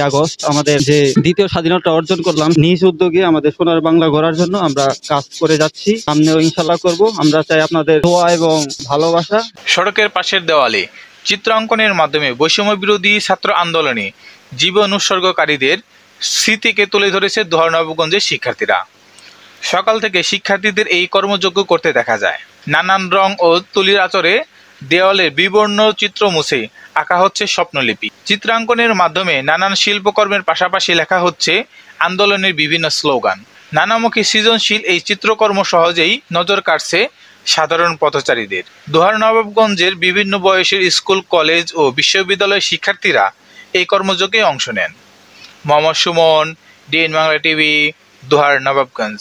August আমাদের যে দ্বিতীয় স্বাধীনতা অর্জন করলাম, নিজ উদ্যোগে আমাদের সোনার বাংলা গড়ার জন্য আমরা কাজ করে যাচ্ছি। সামনেও ইনশাল্লাহ করব। আমরা চাই আপনাদের দোয়া এবং ভালোবাসা। সড়কের পাশের দেওয়ালে চিত্রাঙ্কনের মাধ্যমে বৈষম্য বিরোধী ছাত্র আন্দোলনে জীবন উৎসর্গকারীদের স্মৃতিকে তুলে ধরেছে দোহার নবাবগঞ্জের শিক্ষার্থীরা। সকাল থেকে শিক্ষার্থীদের এই কর্মযজ্ঞ করতে দেখা যায়। নানান রং ও তুলির আঁচড়ে দেওয়ালের বিবর্ণ চিত্র মুছে আঁকা হচ্ছে স্বপ্নলিপি। চিত্রাঙ্কনের মাধ্যমে নানান শিল্পকর্মের পাশাপাশি লেখা হচ্ছে আন্দোলনের বিভিন্ন স্লোগান। নানামুখী সৃজনশীল এই চিত্রকর্ম সহজেই নজর কাটছে সাধারণ পথচারীদের। দোহার নবাবগঞ্জের বিভিন্ন বয়সের স্কুল, কলেজ ও বিশ্ববিদ্যালয়ের শিক্ষার্থীরা এই কর্মযজ্ঞে অংশ নেন। মোহাম্মদ সুমন, ডিএন বাংলা টিভি, দোহার নবাবগঞ্জ।